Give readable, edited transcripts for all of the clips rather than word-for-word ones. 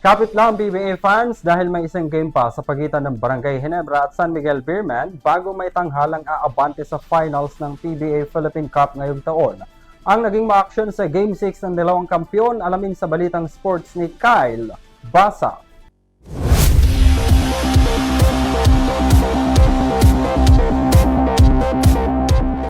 Kapit lang PBA fans dahil may isang game pa sa pagitan ng Barangay Ginebra at San Miguel Beerman bago may tanghalang aabante sa finals ng PBA Philippine Cup ngayong taon. Ang naging ma-action sa Game 6 ng dalawang kampiyon, alamin sa Balitang Sports ni Kyle Basa.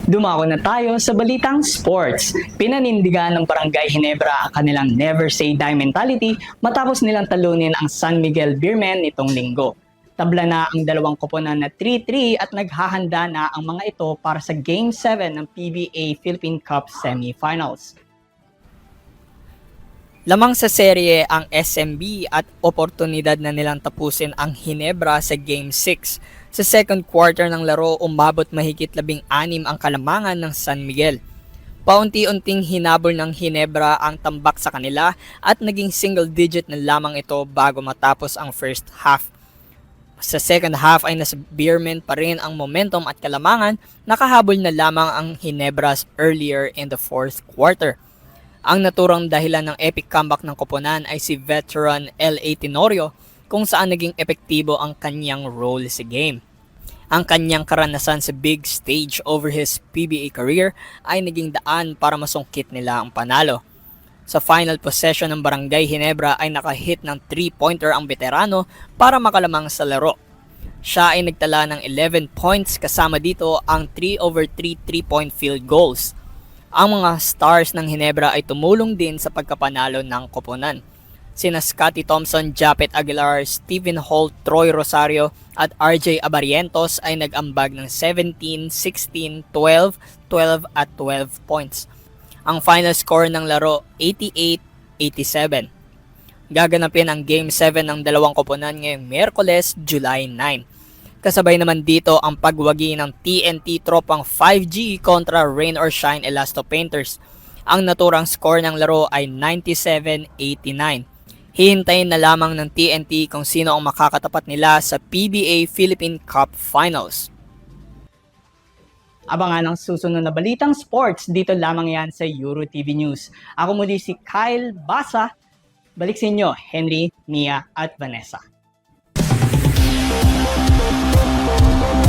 Dumako na tayo sa Balitang Sports. Pinanindigan ng Barangay Ginebra ang kanilang never say die mentality matapos nilang talunin ang San Miguel Beermen nitong linggo. Tabla na ang dalawang koponan na 3-3 at naghahanda na ang mga ito para sa Game 7 ng PBA Philippine Cup Semifinals. Lamang sa serye ang SMB at oportunidad na nilang tapusin ang Ginebra sa Game 6. Sa second quarter ng laro, umabot mahigit 16 ang kalamangan ng San Miguel. Paunti-unting hinabol ng Ginebra ang tambak sa kanila at naging single digit na lamang ito bago matapos ang first half. Sa second half ay nasa Beermen pa rin ang momentum at kalamangan, nakahabol na lamang ang Ginebras earlier in the fourth quarter. Ang naturang dahilan ng epic comeback ng koponan ay si veteran L.A. Tenorio kung saan naging epektibo ang kanyang role sa game. Ang kanyang karanasan sa big stage over his PBA career ay naging daan para masungkit nila ang panalo. Sa final possession ng Barangay Ginebra ay nakahit ng 3-pointer ang veterano para makalamang sa laro. Siya ay nagtala ng 11 points kasama dito ang 3/3 3-point field goals. Ang mga stars ng Ginebra ay tumulong din sa pagkapanalo ng koponan. Sina Scotty Thompson, Japet Aguilar, Stephen Holt, Troy Rosario at RJ Abarientos ay nag-ambag ng 17, 16, 12, 12 at 12 points. Ang final score ng laro 88-87. Gaganapin ang Game 7 ng dalawang koponan ngayong Miyerkules, July 9. Kasabay naman dito ang pagwagi ng TNT Tropang 5G kontra Rain or Shine Elasto Painters. Ang naturang score ng laro ay 97-89. Hihintayin na lamang ng TNT kung sino ang makakatapat nila sa PBA Philippine Cup Finals. Abangan ang susunod na Balitang Sports dito lamang yan sa Euro TV News. Ako muli si Kyle Basa. Balik sa inyo, Henry, Mia at Vanessa.